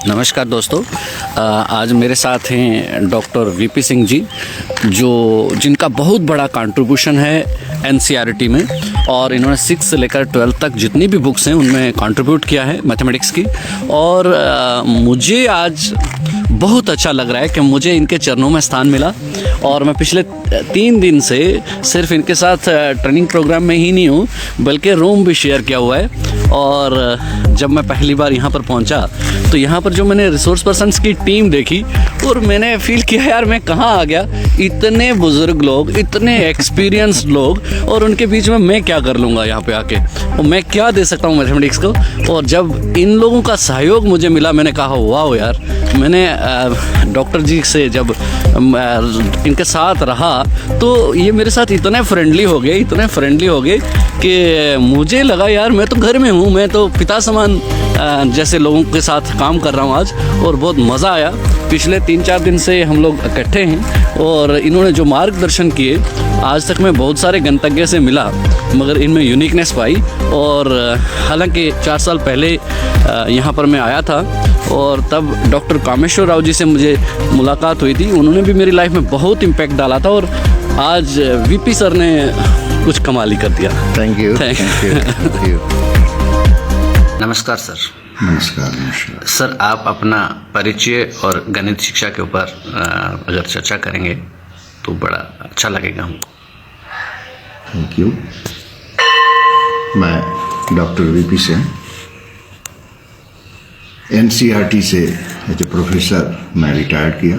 नमस्कार दोस्तों, आज मेरे साथ हैं डॉक्टर वीपी सिंह जी, जिनका बहुत बड़ा कंट्रीब्यूशन है एनसीईआरटी में, और इन्होंने 6 से लेकर 12 तक जितनी भी बुक्स हैं उनमें कंट्रीब्यूट किया है मैथमेटिक्स की। और मुझे आज बहुत अच्छा लग रहा है कि मुझे इनके चरणों में स्थान मिला, और मैं पिछले 3 दिन से सिर्फ इनके साथ ट्रेनिंग प्रोग्राम में ही नहीं हूँ बल्कि रूम भी शेयर किया हुआ है। और जब मैं पहली बार यहाँ पर पहुँचा तो यहाँ पर जो मैंने रिसोर्स पर्सन्स की टीम देखी और मैंने फील किया यार मैं कहाँ आ गया, इतने बुज़ुर्ग लोग, इतने एक्सपीरियंस्ड लोग, और उनके बीच में मैं क्या कर लूँगा यहाँ पे आके, और मैं क्या दे सकता हूँ मैथमेटिक्स को। और जब इन लोगों का सहयोग मुझे मिला मैंने कहा वाह यार। मैंने डॉक्टर जी से जब इनके साथ रहा तो ये मेरे साथ इतने फ्रेंडली हो गए कि मुझे लगा यार मैं तो घर में हूँ, मैं तो पिता समान जैसे लोगों के साथ काम कर रहा हूँ आज, और बहुत मज़ा आया। पिछले 3-4 दिन से हम लोग इकट्ठे हैं और इन्होंने जो मार्गदर्शन किए, आज तक मैं बहुत सारे गंतव्य से मिला मगर इनमें यूनिकनेस पाई। और हालांकि 4 साल पहले यहाँ पर मैं आया था और तब डॉक्टर कामेश्वर राव जी से मुझे मुलाकात हुई थी, उन्होंने भी मेरी लाइफ में बहुत इम्पैक्ट डाला था, और आज वीपी सर ने कुछ कमाल ही कर दिया। Thank you. नमस्कार सर। नमस्कार सर, आप अपना परिचय और गणित शिक्षा के ऊपर अगर चर्चा करेंगे तो बड़ा अच्छा लगेगा हमको। Thank you. मैं डॉक्टर वीपी सिंह, एनसीईआरटी से एज ए प्रोफेसर मैं रिटायर्ड किया,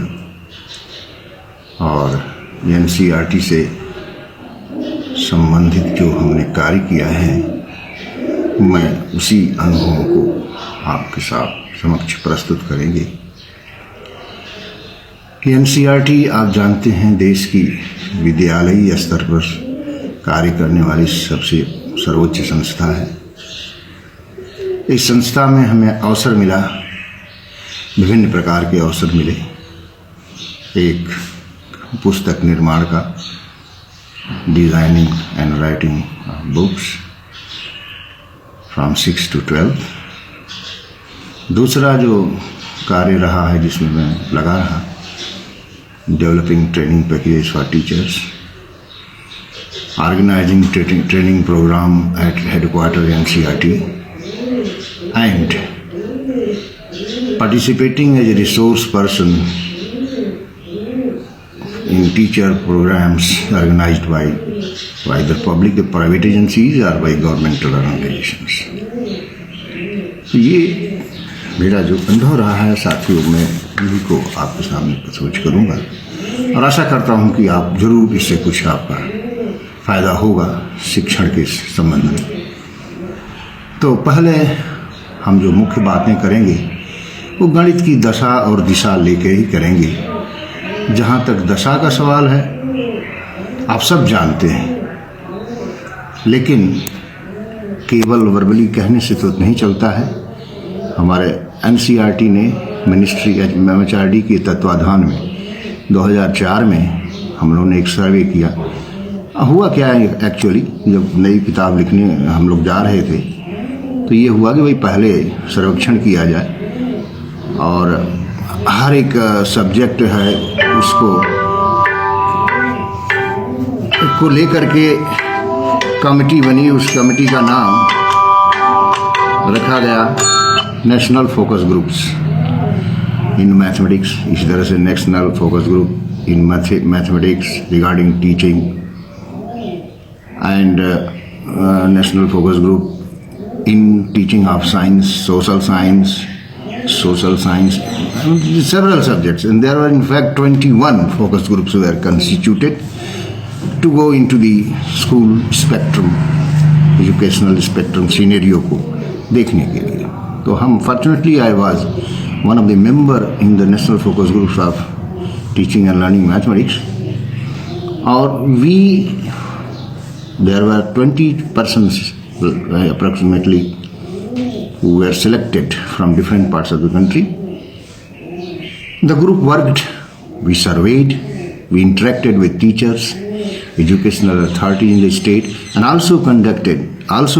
और एनसीईआरटी से संबंधित जो हमने कार्य किया है मैं उसी अनुभवों को आपके साथ समक्ष प्रस्तुत करेंगे। एनसीईआरटी आप जानते हैं देश की विद्यालयी स्तर पर कार्य करने वाली सबसे सर्वोच्च संस्था है। इस संस्था में हमें अवसर मिला, विभिन्न प्रकार के अवसर मिले। एक पुस्तक निर्माण का, designing and writing books from 6 to 12। दूसरा जो कार्य रहा है जिसमें मैं लगा रहा, developing training package for teachers, organising training programme at headquarter NCERT, and participating as a resource person in teacher programs organized by either public or private agencies or by governmental organizations। ये मेरा जो अनुभव रहा है साथियों, मैं इन्हीं को आपके सामने प्रस्तुत करूँगा और आशा करता हूँ कि आप जरूर इससे कुछ आपका फायदा होगा शिक्षण के संबंध में। तो पहले हम जो मुख्य बातें करेंगे वो गणित की दशा और दिशा लेके ही करेंगे। जहाँ तक दशा का सवाल है आप सब जानते हैं, लेकिन केवल वर्बली कहने से तो नहीं चलता है। हमारे एनसीईआरटी ने मिनिस्ट्री एमएचआरडी के तत्वाधान में 2004 में हम लोगों ने एक सर्वे किया। हुआ क्या है एक्चुअली, जब नई किताब लिखने हम लोग जा रहे थे तो ये हुआ कि भाई पहले सर्वेक्षण किया जाए और हर एक सब्जेक्ट है उसको लेकर के कमेटी बनी। उस कमेटी का नाम रखा गया national focus groups in mathematics. इसी तरह से national focus group in mathematics regarding teaching and national focus group in teaching of science, social science, several subjects, and there were in fact 21 focus groups were constituted to go into the school spectrum, educational spectrum scenario को देखने के लिए। तो हम fortunately I was one of the member in the national focus groups of teaching and learning mathematics, और there were 20 persons approximately who were selected from different parts of the country. The group worked, we surveyed, we interacted with teachers, educational authorities in the state, and also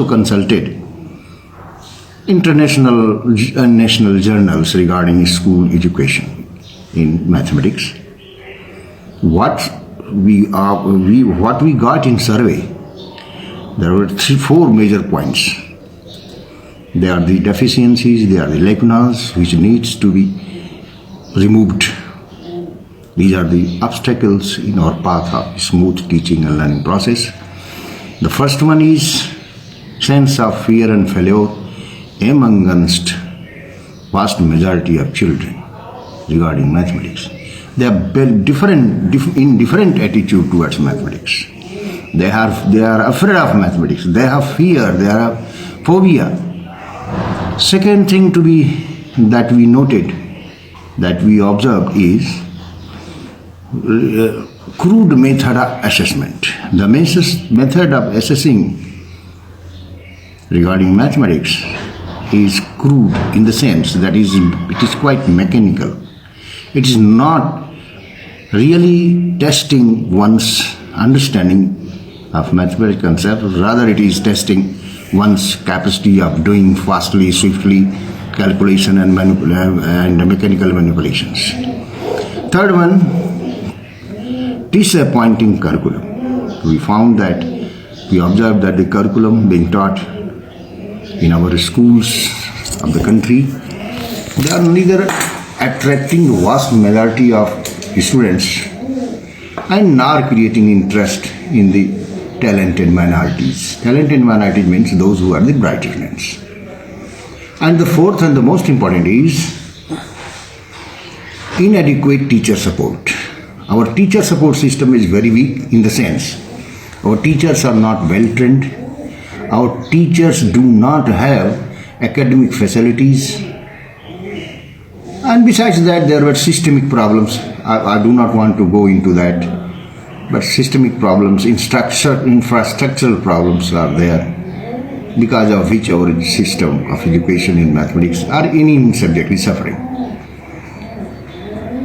consulted international and national journals regarding school education in mathematics. What we got in survey, there were 4 major points. They are the deficiencies, they are the lacunas which needs to be removed. These are the obstacles in our path of smooth teaching and learning process. The first one is sense of fear and failure amongst vast majority of children regarding mathematics. They are different attitude towards mathematics. They are afraid of mathematics. They have fear. They have phobia. Second thing that we noted, that we observed is crude method of assessment. The method of assessing regarding mathematics is crude in the sense that it is quite mechanical. It is not really testing one's understanding of mathematical concepts, rather it is testing one's capacity of doing fastly, swiftly calculation and mechanical manipulations. Third one, disappointing curriculum. We observed that the curriculum being taught in our schools of the country, they are neither attracting the vast majority of students and nor creating interest in the talented minorities. Talented minorities means those who are the brighter ones. And the fourth and the most important is inadequate teacher support. Our teacher support system is very weak in the sense our teachers are not well trained. Our teachers do not have academic facilities. And besides that, there were systemic problems. I do not want to go into that. But systemic problems, infrastructural problems are there, because of which our system of education in mathematics or any subject is suffering.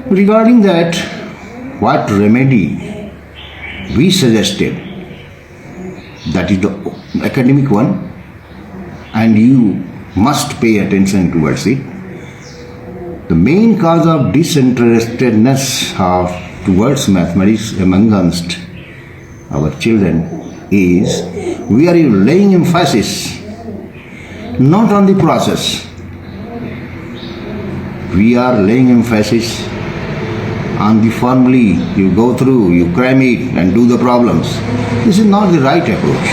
Regarding that, what remedy we suggested, that is the academic one, and you must pay attention towards it. The main cause of disinterestedness towards mathematics amongst our children is we are laying emphasis not on the process. We are laying emphasis on the formulae you go through, you cram it and do the problems. This is not the right approach.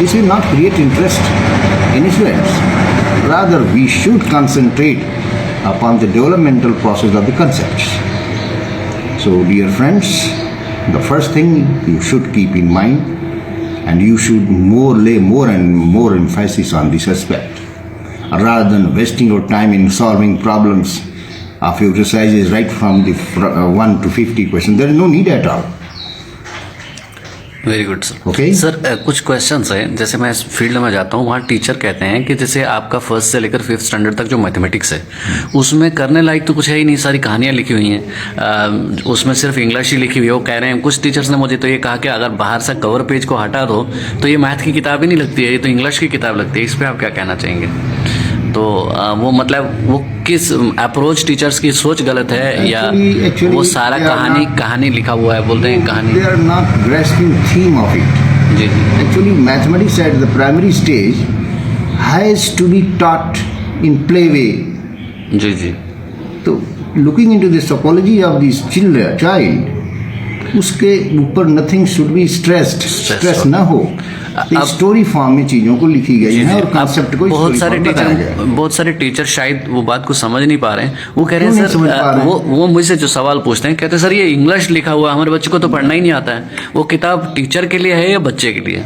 This will not create interest in students. Rather, we should concentrate upon the developmental process of the concepts. So, dear friends, the first thing you should keep in mind, and you should lay more and more emphasis on this aspect, rather than wasting your time in solving problems of exercises right from the 1 to 50 questions. There is no need at all. Very good sir. Okay. Sir कुछ questions हैं, जैसे मैं इस field में जाता हूँ, वहाँ teacher कहते हैं कि जैसे आपका फर्स्ट से लेकर 5th स्टैंडर्ड तक जो मैथमेटिक्स है उसमें करने लायक तो कुछ है ही नहीं, सारी कहानियाँ लिखी हुई हैं, उसमें सिर्फ इंग्लिश ही लिखी हुई है. वो कह रहे हैं, कुछ टीचर्स ने मुझे तो ये कहा कि अगर बाहर से कवर पेज को हटा दो तो ये मैथ की किताब ही नहीं लगती है, ये तो इंग्लिश की किताब लगती है. इस पर आप क्या कहना चाहेंगे? तो वो मतलब वो किस अप्रोच, टीचर्स की सोच गलत है या actually, वो सारा कहानी लिखा हुआ है, बोलते हैं कहानी. They are not grasping theme of it. Ji ji. Actually, mathematics at the primary stage has to be taught in play way. जी जी. तो looking into the psychology of this child, उसके ऊपर nothing should be stressed. Stress ना हो. Story form में चीजों को लिखी गई है और कॉन्सेप्ट को बहुत सारे टीचर शायद वो बात को समझ नहीं पा रहे हैं. वो कह रहे हैं सर, वो मुझसे जो सवाल पूछते हैं, कहते हैं सर ये इंग्लिश लिखा हुआ है, हमारे बच्चे को तो पढ़ना ही नहीं आता है. वो किताब टीचर के लिए है या बच्चे के लिए?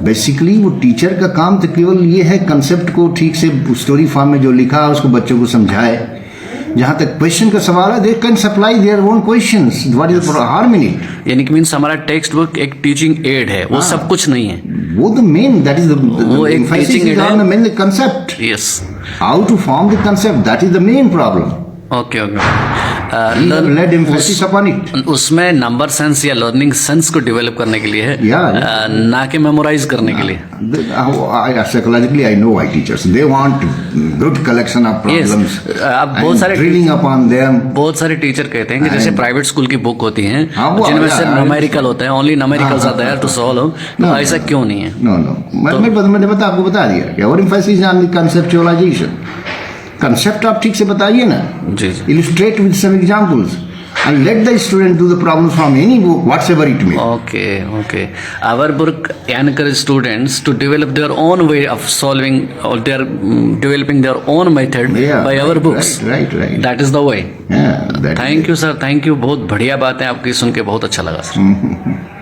बेसिकली वो टीचर का काम तो केवल ये है कंसेप्ट को ठीक से स्टोरी फॉर्म में जो लिखा है उसको बच्चों को समझाए. जहाँ तक क्वेश्चन का सवाल है, they can supply their own questions. What is harm in it? यानी कि मींस हमारा टेक्स्ट बुक एक टीचिंग एड है, वो सब कुछ नहीं है. वो the main, that is the एक टीचिंग एड है, main the concept. Yes, how to form the concept, that is the main problem. Okay. We have laid emphasis upon it. उसमें नंबर सेंस या लर्निंग सेंस को develop करने के लिए है, ना कि मेमोराइज करने के लिए। Psychologically, I know why teachers. They want good collection of problems. अब बहुत सारे drilling upon them. बहुत सारे टीचर कहते हैं कि जैसे प्राइवेट स्कूल की बुक होती हैं जिनमें सिर्फ न्यूमेरिकल होते हैं, only numericals are there to solve, तो ऐसा क्यों नहीं है? No. मैंने आपको बता दिया कि और emphasis on the conceptualization. Concept आप ठीक से बताइए ना, जी। Illustrate with some examples and let the student do the problem from any book, whatsoever it may. Okay. Our book encourages students to develop their own way of solving, or they are developing their own method by our books. Right. That is the way. That Thank you, sir. Thank you. बहुत बढ़िया बात है आपकी, सुन के बहुत अच्छा लगा sir.